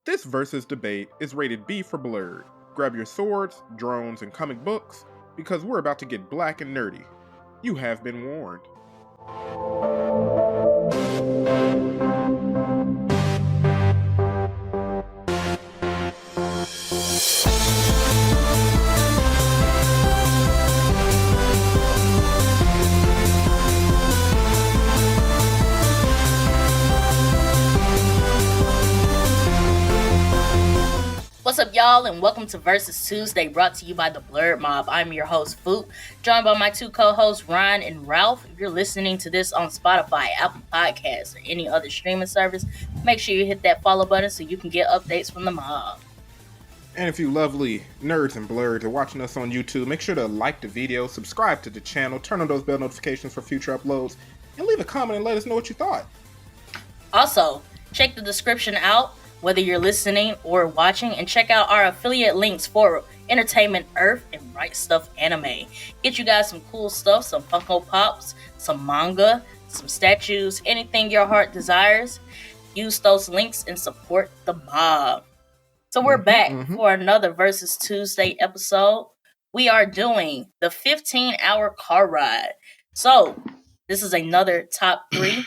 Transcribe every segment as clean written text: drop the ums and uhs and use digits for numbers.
This versus debate is rated B for blurred. Grab your swords, drones, and comic books because we're about to get black and nerdy. You have been warned. What's up, y'all, and welcome to Versus Tuesday, brought to you by the Blurred Mob. I'm your host, Phoop, joined by my two co-hosts, Ryun and Ralph. If you're listening to this on Spotify, Apple Podcasts, or any other streaming service, make sure you hit that follow button so you can get updates from the mob. And if you lovely nerds and blurs are watching us on YouTube, make sure to like the video, subscribe to the channel, turn on those bell notifications for future uploads, and leave a comment and let us know what you thought. Also, check the description out, whether you're listening or watching, and check out our affiliate links for Entertainment Earth and Right Stuff Anime. Get you guys some cool stuff, some Funko Pops, some manga, some statues, anything your heart desires. Use those links and support the mob. So we're back for another Versus Tuesday episode. We are doing the 15-hour car ride. So this is another top 3.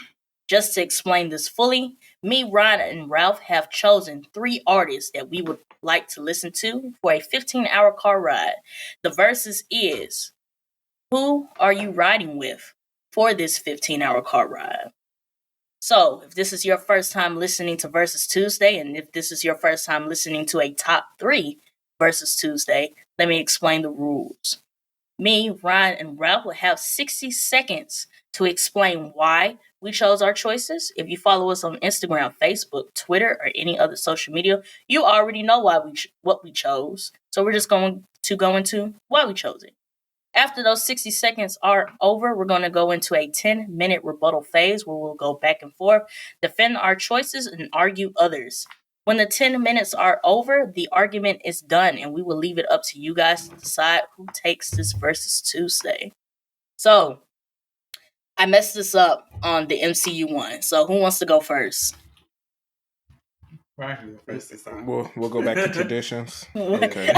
Just to explain this fully, me, Ron, and Ralph have chosen 3 artists that we would like to listen to for a 15-hour car ride. The versus is, who are you riding with for this 15-hour car ride? So, if this is your first time listening to Versus Tuesday, and if this is your first time listening to a top 3 Versus Tuesday, let me explain the rules. Me, Ron, and Ralph will have 60 seconds to explain why we chose our choices. If you follow us on Instagram, Facebook, Twitter, or any other social media, you already know why what we chose. So we're just going to go into why we chose it. After those 60 seconds are over, we're going to go into a 10-minute rebuttal phase where we'll go back and forth, defend our choices, and argue others. When the 10 minutes are over, the argument is done, and we will leave it up to you guys to decide who takes this Versus Tuesday. So, I messed this up on the MCU one. So, who wants to go first? We'll go back to traditions. Okay.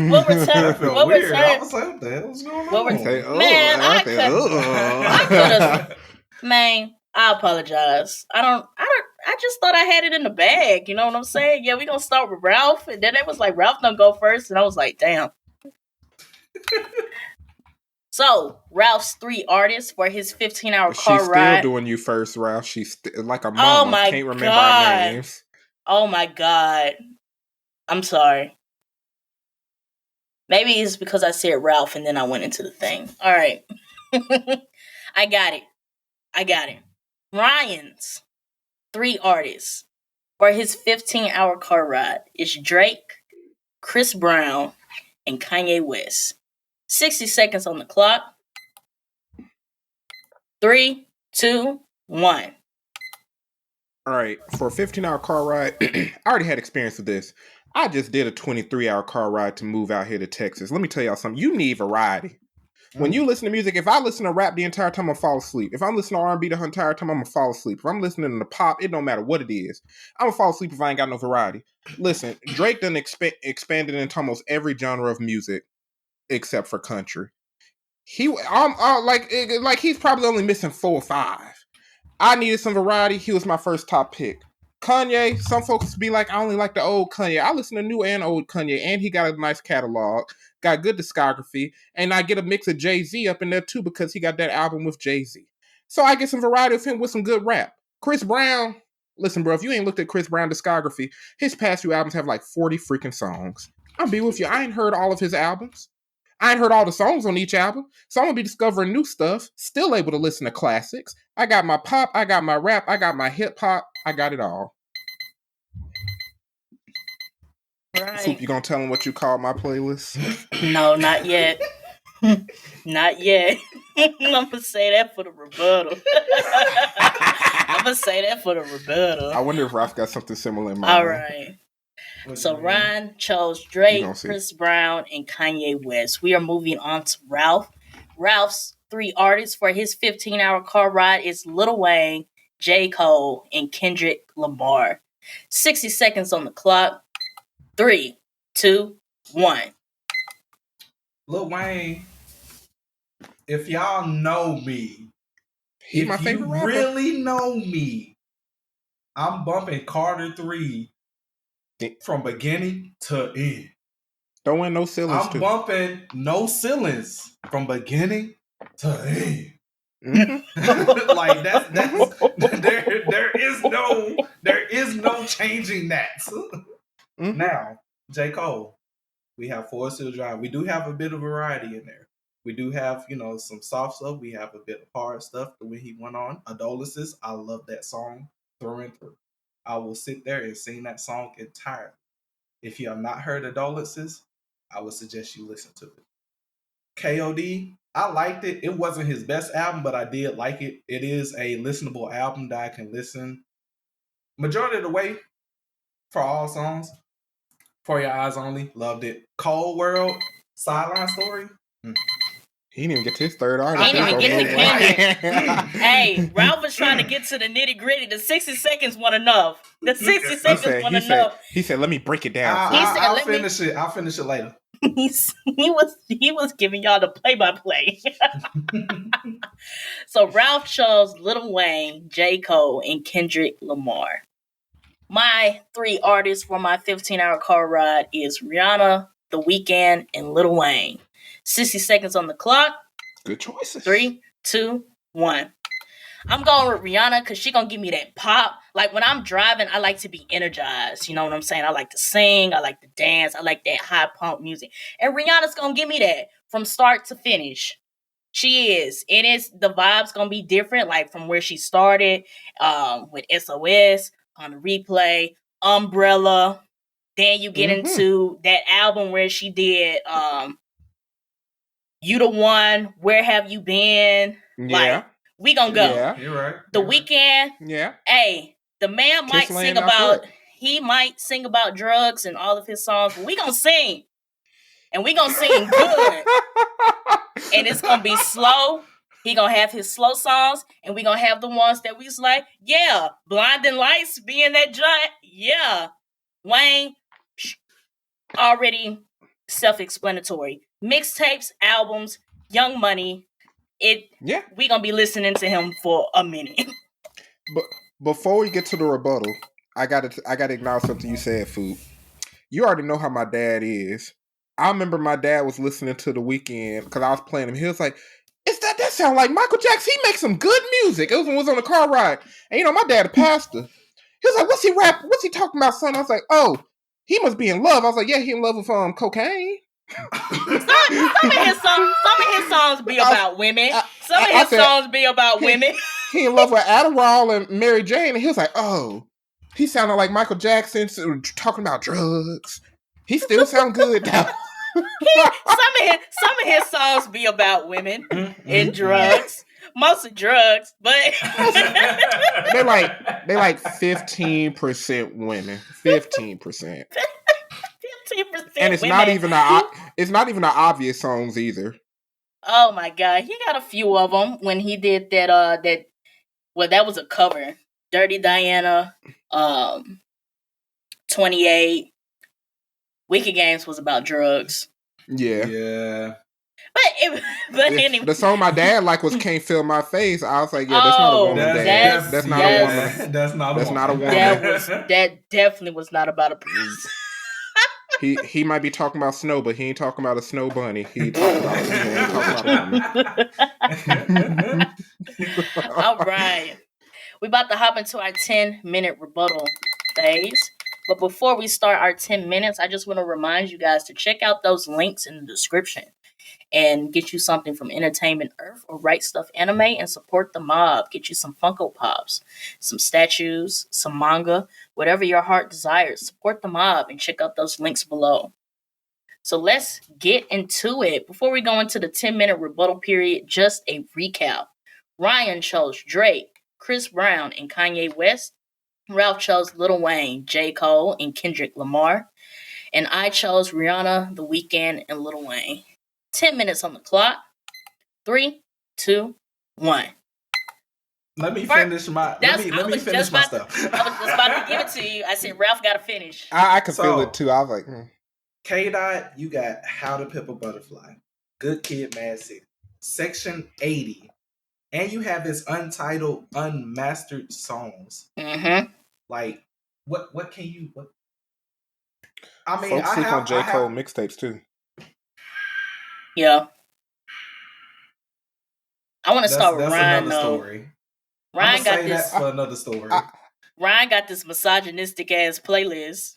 What return? What return? I was like, what the hell is going on? Man, I could have. Man, I apologize. I just thought I had it in the bag. You know what I'm saying? Yeah, we gonna start with Ralph, and then it was like Ralph don't go first, and I was like, damn. So, Ralph's 3 artists for his 15-hour car ride. She's still doing you first, Ralph. She's like a mama. Can't remember our names. Oh my God. I'm sorry. Maybe it's because I said Ralph and then I went into the thing. All right. I got it. Ryan's 3 artists for his 15-hour car ride is Drake, Chris Brown, and Kanye West. 60 seconds on the clock. 3, 2, 1. All right. For a 15-hour car ride, I already had experience with this. I just did a 23-hour car ride to move out here to Texas. Let me tell y'all something. You need variety. When you listen to music, if I listen to rap the entire time, I'm fall asleep. If I'm listening to R&B the entire time, I'm going to fall asleep. If I'm listening to pop, it don't matter what it is. I'm going to fall asleep if I ain't got no variety. Listen, Drake done expanded into almost every genre of music except for country. He's probably only missing 4 or 5. I needed some variety. He was my first top pick. Kanye, some folks be like, I only like the old Kanye. I listen to new and old Kanye, and he got a nice catalog, got good discography, and I get a mix of Jay-Z up in there too because he got that album with Jay-Z. So I get some variety of him with some good rap. Chris Brown, listen, bro, if you ain't looked at Chris Brown's discography, his past few albums have like 40 freaking songs. I'll be with you. I ain't heard all of his albums. I ain't heard all the songs on each album, so I'm going to be discovering new stuff, still able to listen to classics. I got my pop, I got my rap, I got my hip-hop, I got it all. Right. Phoop, you going to tell them what you call my playlist? No, not yet. Not yet. I'm going to say that for the rebuttal. I wonder if Ralph got something similar in mind. All right. So Ryan chose Drake, Chris Brown, and Kanye West. We are moving on to Ralph. Ralph's 3 artists for his 15-hour car ride is Lil Wayne, J. Cole, and Kendrick Lamar. 60 seconds on the clock. 3, 2, 1. Lil Wayne, if y'all know me, He's my favorite rapper. Really know me, I'm bumping Carter 3 from beginning to end. Don't win no ceilings. I'm bumping no ceilings from beginning to end. Mm-hmm. Like that's there is no changing that. Mm-hmm. Now, J. Cole, we have Forest Hill Drive. We do have a bit of variety in there. We do have, some soft stuff. We have a bit of hard stuff. The way he went on Adolescence, I love that song through and through. I will sit there and sing that song entirely. If you have not heard Adolescence, I would suggest you listen to it. KOD, I liked it. It wasn't his best album, but I did like it. It is a listenable album that I can listen majority of the way for all songs. For Your Eyes Only, loved it. Cold World, Sideline Story. He didn't even get to his third artist. He didn't even get to Kendrick. Hey, Ralph was trying to get to the nitty gritty. The 60 seconds wasn't enough. The 60 seconds wasn't enough. He said, "Let me break it down." I'll finish it. I'll finish it later. He was giving y'all the play-by-play. So Ralph chose Lil Wayne, J. Cole, and Kendrick Lamar. My 3 artists for my 15-hour car ride is Rihanna, The Weeknd, and Lil Wayne. 60 seconds on the clock. Good choices. 3, 2, 1. I'm going with Rihanna because she's going to give me that pop. Like, when I'm driving, I like to be energized. You know what I'm saying? I like to sing. I like to dance. I like that high pump music. And Rihanna's going to give me that from start to finish. She is. And the vibe's going to be different, like, from where she started with SOS, On the Replay, Umbrella. Then you get into that album where she did You the One, Where Have You Been? Yeah. Like, we gonna go. Yeah, you're right. The Weeknd. Yeah. Hey, the man might sing about, he might sing about drugs in all of his songs, but we gonna sing. And we gonna sing good. And it's gonna be slow. He gonna have his slow songs, and we gonna have the ones that we's like, yeah, Blinding Lights being that giant. Yeah. Wayne, already self-explanatory. Mixtapes, albums, Young Money. We gonna be listening to him for a minute. But before we get to the rebuttal, I gotta acknowledge something you said, Phoop. You already know how my dad is. I remember my dad was listening to The Weeknd because I was playing him. He was like, that sound like Michael Jackson. He makes some good music. It was on the car ride. And my dad a pastor. He was like, what's he talking about, son? I was like, oh, he must be in love. I was like, yeah, he in love with some cocaine. of his songs be about women. Some of his songs be about women. He in love with Adderall and Mary Jane. And he was like, oh, he sounded like Michael Jackson talking about drugs. He still sound good now. Some of his songs be about women and drugs. Mostly drugs, but they like 15% women. 15%. 15%. And it's women. not even the obvious songs either. Oh my god, he got a few of them when he did that. That was a cover. Dirty Diana, 28. Wicked Games was about drugs. Yeah. But anyway. The song my dad liked was Can't Feel My Face. I was like, yeah, that's not a woman. That's not a woman. That's not a woman. That definitely was not about a person. He might be talking about snow, but he ain't talking about a snow bunny. He talking about a woman. All right. We about to hop into our 10-minute rebuttal phase. But before we start our 10 minutes, I just want to remind you guys to check out those links in the description and get you something from Entertainment Earth or Right Stuff Anime and support the mob. Get you some Funko Pops, some statues, some manga, whatever your heart desires. Support the mob and check out those links below. So let's get into it. Before we go into the 10-minute rebuttal period, just a recap. Ryun chose Drake, Chris Brown, and Kanye West. Ralph chose Lil Wayne, J. Cole, and Kendrick Lamar. And I chose Rihanna, The Weeknd, and Lil Wayne. 10 minutes on the clock. 3, 2, 1. Let me finish my. Let me finish my stuff. I was just about to give it to you. I said Ralph got to finish. I could feel it too. I was like, K-Dot, you got How to Pimp a Butterfly, Good Kid, Mad City, Section 80, and you have his untitled, unmastered songs. Mm-hmm. Like, what can you? What? I mean, folks sleep on J. Cole mixtapes too. Yeah. I want to start with Ryan. That's another story. Ryan got this for another story. Ryan got this misogynistic ass playlist.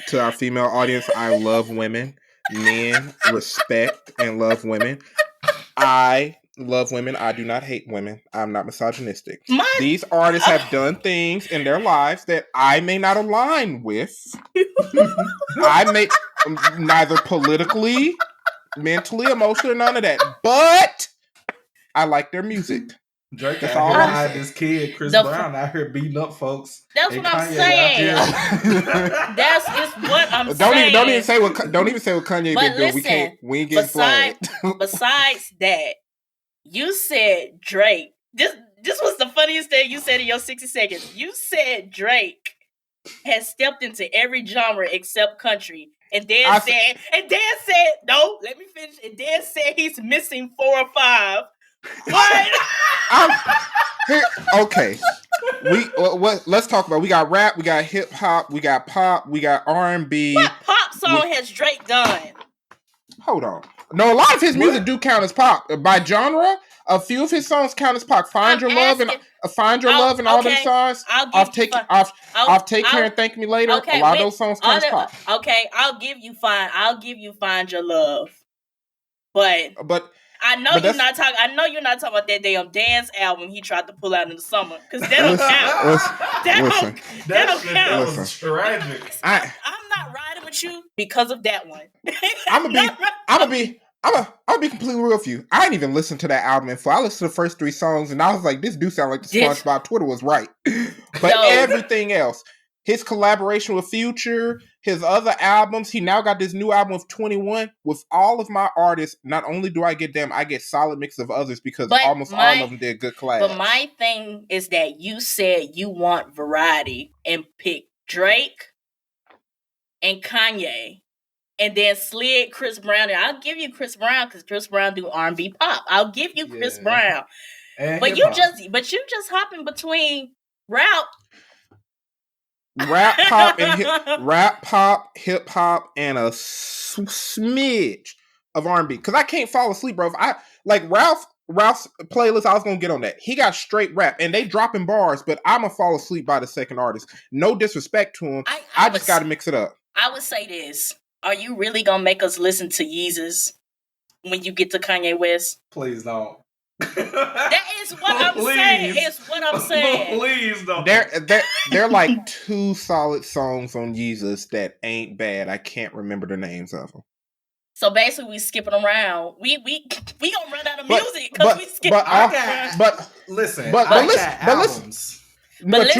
To our female audience, I love women. Men respect and love women. I love women. I do not hate women. I'm not misogynistic. These artists have done things in their lives that I may not align with. I may neither politically, mentally, emotionally, none of that. But I like their music. Drake out here hide this kid, Chris Brown out here beating up folks. That's what I'm saying. That's what I'm saying. Don't even say what Kanye been doing. We ain't getting flagged. Besides that, you said Drake. This was the funniest thing you said in your 60 seconds. You said Drake has stepped into every genre except country. And Dan said, no, let me finish. And Dan said he's missing 4 or 5. What? Okay. Let's talk about. We got rap, we got hip hop, we got pop, we got R&B. What pop song has Drake done? Hold on. No, a lot of his music do count as pop. By genre, a few of his songs count as pop. Find Your Love and all them songs. Take Care and Thank Me Later. Okay, a lot of those songs count as pop. Okay, I'll give you Find Your Love. But I know you're not talking. I know you're not talking about that damn dance album he tried to pull out in the summer because that don't count. That was tragic. I'm not riding with you because of that one. I'm gonna be completely real with you. I didn't even listen to that album in full. I listened to the first 3 songs and I was like, this do sound like the SpongeBob. Twitter was right, but everything else. His collaboration with Future, his other albums, he now got this new album with 21. With all of my artists, not only do I get them, I get solid mix of others because almost all of them did good collabs. But my thing is that you said you want variety and pick Drake and Kanye and then slid Chris Brown. And I'll give you Chris Brown because Chris Brown do R&B pop. I'll give you Chris Brown. And but you just hopping between rap pop, hip hop, and a smidge of R&B. Because I can't fall asleep, bro. If I like Ralph's playlist, I was gonna get on that. He got straight rap, and they dropping bars, but I'm gonna fall asleep by the second artist. No disrespect to him. I just got to mix it up. I would say this: are you really gonna make us listen to Yeezus when you get to Kanye West? Please don't. That is what I'm saying. It's what I'm saying. Please don't. They're like 2 solid songs on Yeezus that ain't bad. I can't remember the names of them. So basically, we skipping around. We gonna run out of music because we skipping around. But listen. You're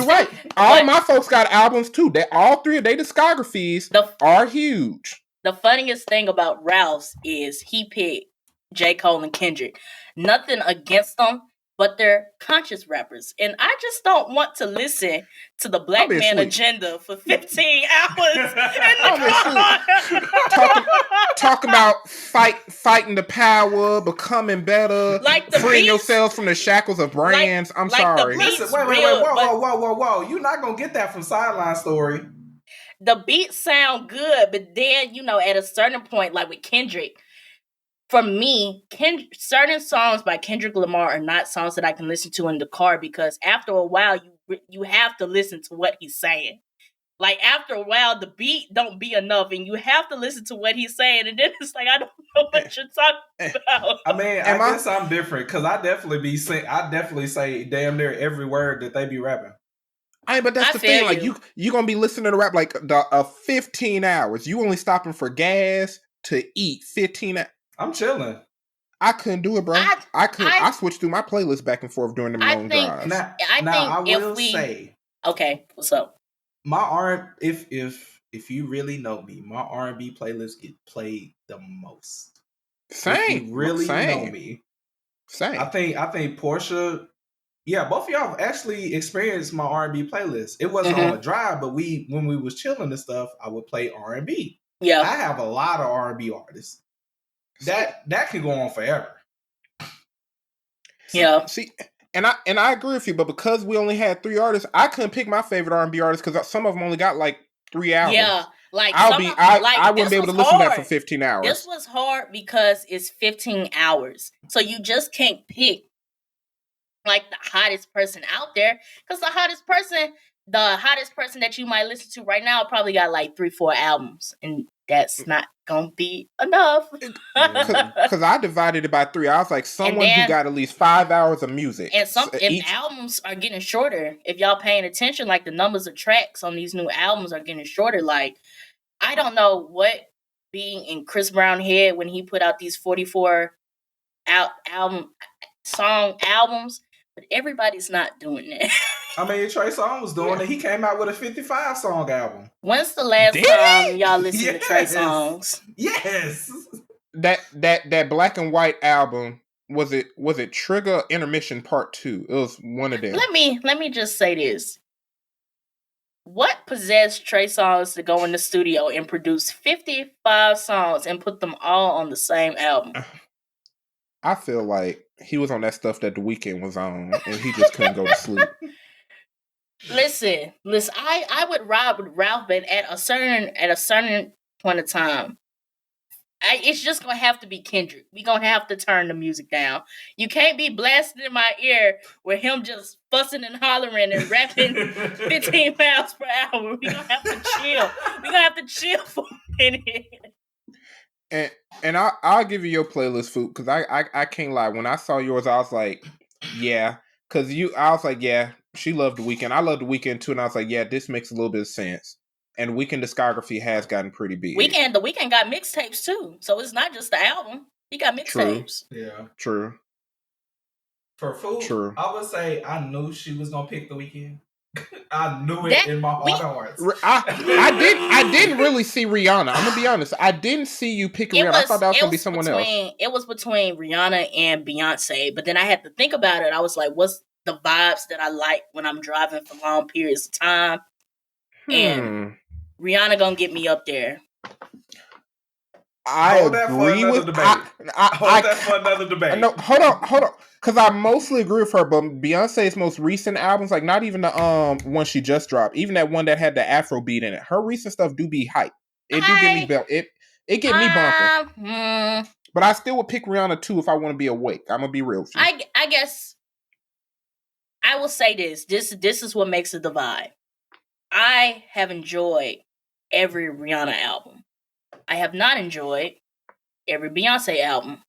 right. All my folks got albums too. All 3 of their discographies are huge. The funniest thing about Ralph's is he picked J. Cole and Kendrick. Nothing against them, but they're conscious rappers. And I just don't want to listen to the black man agenda for 15 hours in the car. Talk about fighting the power, becoming better, freeing yourselves from the shackles of brands. I'm sorry. Listen, whoa. You're not going to get that from Sideline Story. The beats sound good, but then, at a certain point, like with Kendrick, for me, certain songs by Kendrick Lamar are not songs that I can listen to in the car because after a while, you have to listen to what he's saying. Like, after a while, the beat don't be enough, and you have to listen to what he's saying, and then it's like, I don't know what you're talking about. I mean, I guess I'm different, because I definitely say damn near every word that they be rapping. But that's the thing. Like, you going to be listening to rap, like, 15 hours. You only stopping for gas to eat 15 hours. I'm chilling. I couldn't do it, bro. I switched through my playlist back and forth during the long drives. I will say, okay, what's up? My art, if if you really know me, my R&B playlist get played the most. Same. If you really know me, same. I think Portia. Yeah, both of y'all have actually experienced my R&B playlist. It wasn't on a drive, but when we was chilling and stuff, I would play R&B. Yeah, I have a lot of R&B artists. That can go on forever. Yeah. See, and I agree with you, but because we only had 3 artists, I couldn't pick my favorite R&B artists because some of them only got like 3 albums. Yeah, like I wouldn't be able to listen to that for 15 hours. This was hard because it's 15 hours, so you just can't pick like the hottest person out there, because the hottest person that you might listen to right now probably got like 3-4 albums, and that's not gonna be enough. Because I divided it by 3. I was like, someone who got at least 5 hours of music. And albums are getting shorter, if y'all paying attention, like the numbers of tracks on these new albums are getting shorter. Like, I don't know what being in Chris Brown head when he put out these 44 albums, but everybody's not doing that. I mean, Trey Songz was doing it. He came out with a 55 song album. When's the last time y'all listened to Trey Songz? Yes. That Black and White album, was it Trigger Intermission Part 2? It was one of them. Let me just say this. What possessed Trey Songz to go in the studio and produce 55 songs and put them all on the same album? I feel like he was on that stuff that the Weeknd was on, and he just couldn't go to sleep. Listen. I would ride with Ralph, but at a certain point of time, it's just gonna have to be Kendrick. We gonna have to turn the music down. You can't be blasting in my ear with him just fussing and hollering and rapping 15 miles per hour. We gonna have to chill. We gonna have to chill for a minute. And I'll give you your playlist, Phoop, because I can't lie. When I saw yours, I was like, yeah, I was like, yeah, she loved The Weeknd. I love The Weeknd too, and I was like, yeah, this makes a little bit of sense. And Weeknd discography has gotten pretty big. The Weeknd got mixtapes too, so it's not just the album. He got mixtapes. Yeah, true. For Phoop, I would say I knew she was gonna pick The Weeknd. I knew it in my heart of hearts. I didn't really see Rihanna. I'm gonna be honest. I didn't see you pick Rihanna. I thought that was gonna be someone else. It was between Rihanna and Beyonce, but then I had to think about it. I was like, what's the vibes that I like when I'm driving for long periods of time? And Rihanna gonna get me up there. I agree with that. Hold that for another debate. No, hold on. Because I mostly agree with her, but Beyonce's most recent albums, like not even the one she just dropped, even that one that had the Afro beat in it, her recent stuff do be hype. It do get me it get me bumping. But I still would pick Rihanna too if I want to be awake. I'm gonna be real with you. I guess I will say this. This is what makes it divide. I have enjoyed every Rihanna album. I have not enjoyed every Beyonce album.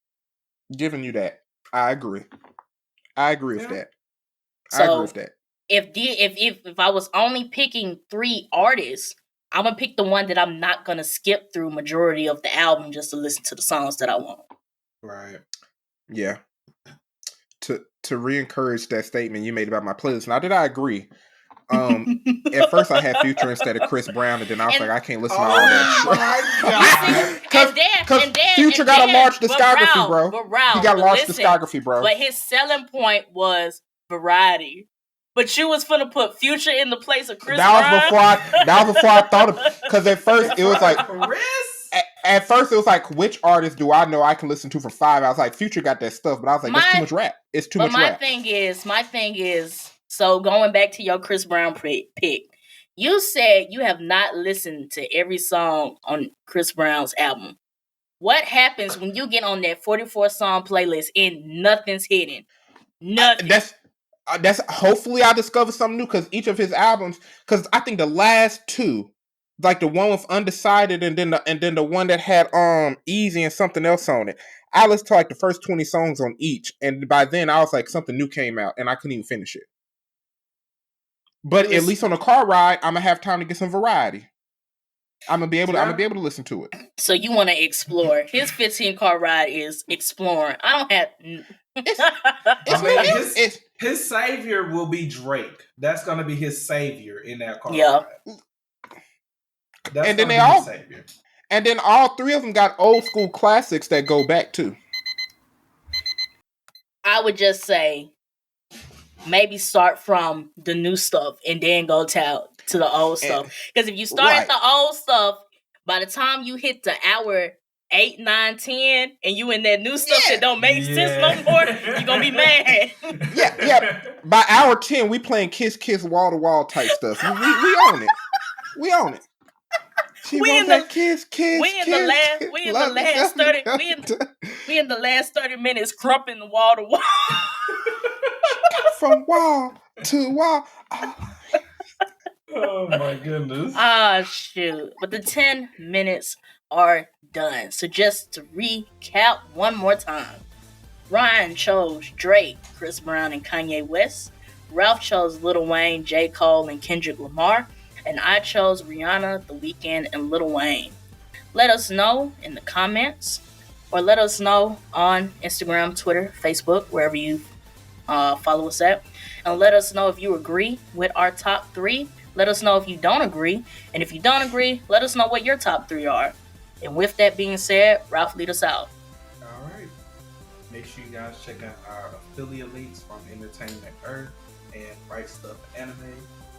Giving you that. I agree with that. I agree with that. If I was only picking 3 artists, I'm gonna pick the one that I'm not gonna skip through majority of the album just to listen to the songs that I want. Right. Yeah. To re-encourage that statement you made about my playlist. Now, did I agree? At first I had Future instead of Chris Brown, and then I was like, I can't listen to all that shit. Because Future got a large discography, bro. He got a large discography, bro. But his selling point was variety. But you was finna put Future in the place of Chris Brown. That was before I thought of it. Because at first it was like, at first it was like, which artist do I know I can listen to for 5 hours? Like, Future got that stuff, but I was like, that's too much rap. It's too much rap. My thing is, so going back to your Chris Brown pick, you said you have not listened to every song on Chris Brown's album. What happens when you get on that 44 song playlist and nothing's hitting? Nothing. That's hopefully I discover something new, because each of his albums, because I think the last 2, like the one with Undecided and then the one that had Easy and something else on it, I listened to like the first 20 songs on each, and by then I was like, something new came out and I couldn't even finish it. But at least on a car ride, I'm gonna have time to get some variety. I'm gonna be able to listen to it. So you want to explore? His 15 car ride is exploring. I don't have. His savior will be Drake. That's gonna be his savior in that car ride. That's And then gonna they be the all, savior. and then all three of them got old school classics that go back to. I would just say maybe start from the new stuff and then go to the old stuff. Because if you start at Right. the old stuff, by the time you hit the hour 8, 9, 10, and you in that new stuff that don't make sense no more, you're gonna be mad. Yeah. By hour 10, we playing kiss, kiss, wall to wall type stuff. We own it. We own it. She We wants in that the kiss, kiss, we in kiss, the last kiss, we in the love it, last love 30 it, love we in it. we in the last 30 minutes crumping the wall to wall. From wall to wall. Oh my goodness. Ah, shoot. But the 10 minutes are done. So just to recap one more time. Ryan chose Drake, Chris Brown, and Kanye West. Ralph chose Lil Wayne, J. Cole, and Kendrick Lamar. And I chose Rihanna, The Weeknd, and Lil Wayne. Let us know in the comments, or let us know on Instagram, Twitter, Facebook, wherever you follow us at. And let us know if you agree with our top 3. Let us know if you don't agree. And if you don't agree, let us know what your top 3 are. And with that being said, Ralph, lead us out. All right. Make sure you guys check out our affiliate links from Entertainment Earth and Right Stuff Anime.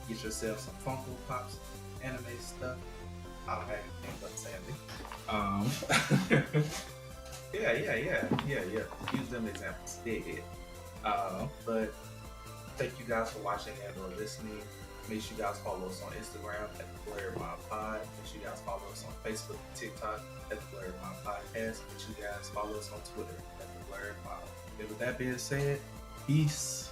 Get yourself some Funko Pops, anime stuff. I don't have anything but Sandy. Yeah. Use them examples. Yeah. But thank you guys for watching and or listening. Make sure you guys follow us on Instagram at the Blurred Mind Pod. Make sure you guys follow us on Facebook and TikTok at the Blurred Mind Podcast. Make sure you guys follow us on Twitter at the Blurred Mind. And with that being said, peace.